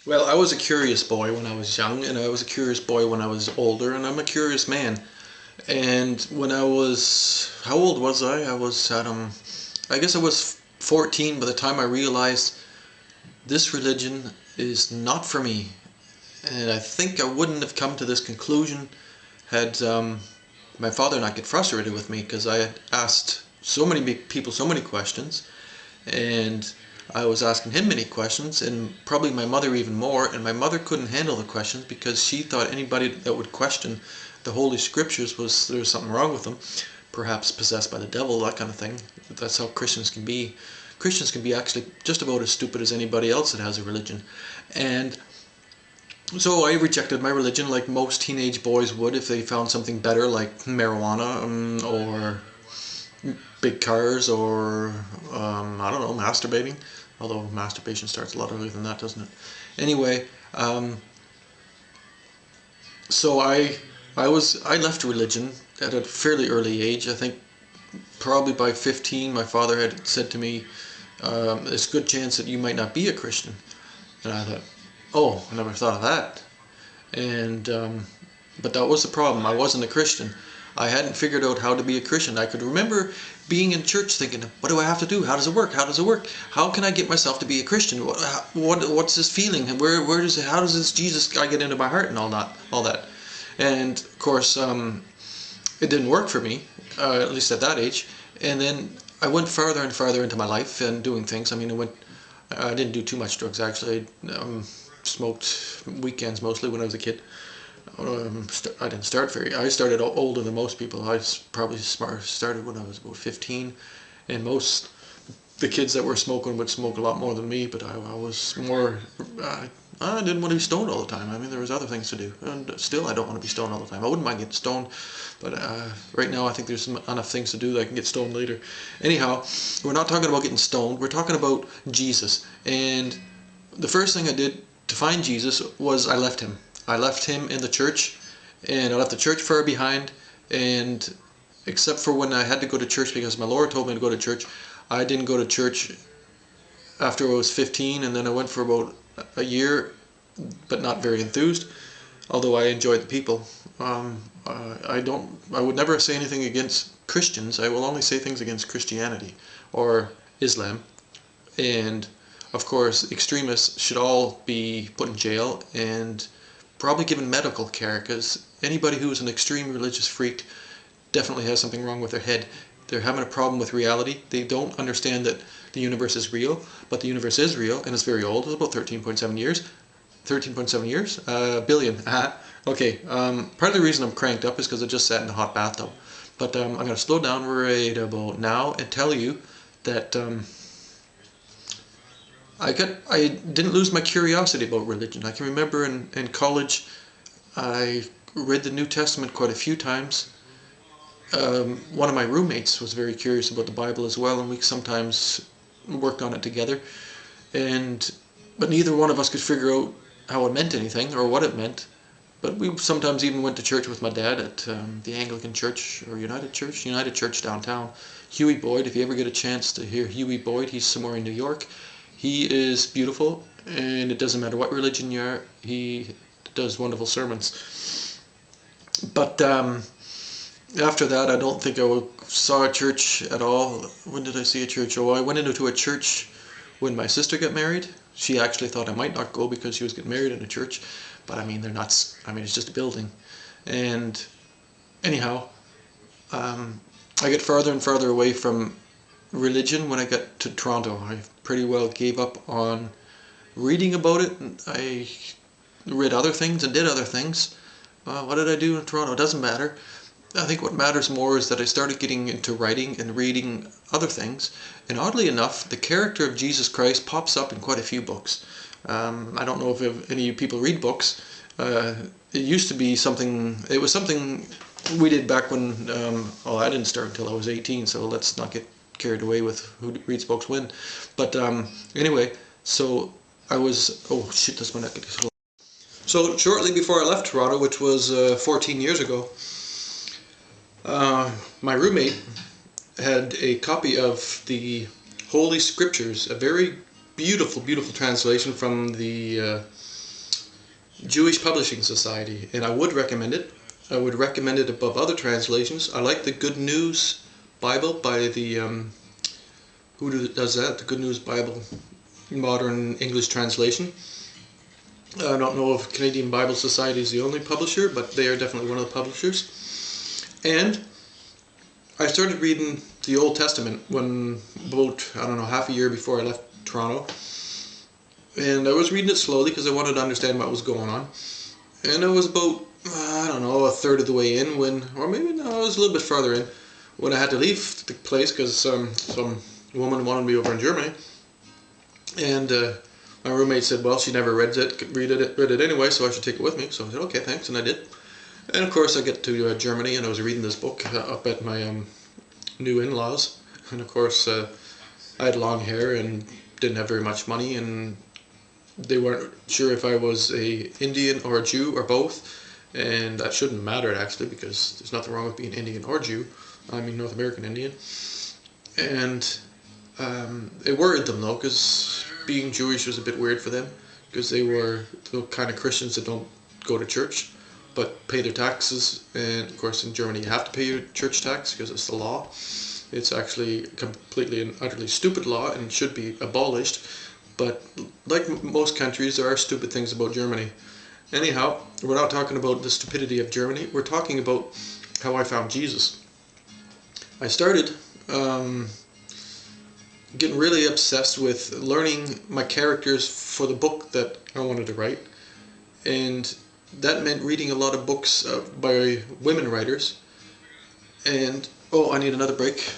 Well, I was a curious boy when I was young, and I was a curious boy when I was older, and I'm a curious man. And when I was, how old was I? I was at, I guess I was 14 by the time I realized this religion is not for me. And I think I wouldn't have come to this conclusion had my father not get frustrated with me because I had asked so many people so many questions, and I was asking him many questions, and probably my mother even more, and my mother couldn't handle the questions because she thought anybody that would question the Holy Scriptures was there was something wrong with them, perhaps possessed by the devil, that kind of thing. That's how Christians can be. Christians can be actually just about as stupid as anybody else that has a religion. And so I rejected my religion like most teenage boys would if they found something better like marijuana or big cars or I don't know, masturbating. Although masturbation starts a lot earlier than that, doesn't it? Anyway, so I left religion at a fairly early age. I think probably by 15, my father had said to me, "There's a good chance that you might not be a Christian." And I thought, "Oh, I never thought of that." And but that was the problem. I wasn't a Christian. I hadn't figured out how to be a Christian. I could remember being in church thinking, what do I have to do? How does it work? How does it work? How can I get myself to be a Christian? What's this feeling? Where does it, how does this Jesus guy get into my heart and all that? And of course, it didn't work for me, at least at that age. And then I went farther and farther into my life and doing things. I mean, I didn't do too much drugs actually. I smoked weekends mostly when I was a kid. I didn't start I started older than most people. I probably started when I was about 15, and most the kids that were smoking would smoke a lot more than me. But I was more. I didn't want to be stoned all the time. I mean, there was other things to do, and still I don't want to be stoned all the time. I wouldn't mind getting stoned, but right now I think there's enough things to do that I can get stoned later. Anyhow, we're not talking about getting stoned. We're talking about Jesus. And the first thing I did to find Jesus was I left him. I left him in the church, and I left the church far behind, and except for when I had to go to church because my Lord told me to go to church, I didn't go to church after I was 15, and then I went for about a year, but not very enthused, although I enjoyed the people. I would never say anything against Christians. I will only say things against Christianity or Islam, and of course extremists should all be put in jail and probably given medical care, because anybody who is an extreme religious freak definitely has something wrong with their head. They're having a problem with reality. They don't understand that the universe is real, but the universe is real, and it's very old. It's about 13.7 years. 13.7 years? Billion. Okay, part of the reason I'm cranked up is because I just sat in a hot bathtub. But I'm going to slow down right about now and tell you that I didn't lose my curiosity about religion. I can remember in college I read the New Testament quite a few times. One of my roommates was very curious about the Bible as well, and we sometimes worked on it together. But neither one of us could figure out how it meant anything or what it meant. But we sometimes even went to church with my dad at the Anglican Church or United Church downtown. Huey Boyd, if you ever get a chance to hear Huey Boyd, he's somewhere in New York. He is beautiful, and it doesn't matter what religion you are, he does wonderful sermons. But after that, I don't think I saw a church at all. When did I see a church? Oh, I went into a church when my sister got married. She actually thought I might not go because she was getting married in a church. But I mean, they're not, I mean, it's just a building. And anyhow, I get farther and farther away from religion when I got to Toronto. I pretty well gave up on reading about it. I read other things and did other things. What did I do in Toronto? It doesn't matter. I think what matters more is that I started getting into writing and reading other things. And oddly enough, the character of Jesus Christ pops up in quite a few books. I don't know if any of you people read books. It used to be something, it was something we did back when, well, I didn't start until I was 18, so let's not get carried away with who reads books when. But anyway, so I was, oh shit, that's my neck. So shortly before I left Toronto, which was 14 years ago, my roommate had a copy of the Holy Scriptures, a very beautiful, beautiful translation from the Jewish Publishing Society, and I would recommend it. I would recommend it above other translations. I like the Good News Bible by the does that? The Good News Bible, modern English translation. I don't know if Canadian Bible Society is the only publisher, but they are definitely one of the publishers. And I started reading the Old Testament when about, I don't know, half a year before I left Toronto. And I was reading it slowly because I wanted to understand what was going on. And I was about, I don't know, a third of the way in when, or maybe no, I was a little bit further in, when I had to leave the place because some woman wanted me over in Germany. And my roommate said, well, she never read it anyway, so I should take it with me. So I said, okay, thanks, and I did. And of course I get to Germany, and I was reading this book up at my new in-laws. And of course I had long hair and didn't have very much money, and they weren't sure if I was a Indian or a Jew or both. And that shouldn't matter actually, because there's nothing wrong with being Indian or Jew. I mean North American Indian. And it worried them though, because being Jewish was a bit weird for them, because they were the kind of Christians that don't go to church but pay their taxes. And of course in Germany you have to pay your church tax because it's the law. It's actually completely and utterly stupid law and should be abolished, but like most countries there are stupid things about Germany. Anyhow, we're not talking about the stupidity of Germany, we're talking about how I found Jesus. I started getting really obsessed with learning my characters for the book that I wanted to write, and that meant reading a lot of books by women writers. And oh, I need another break.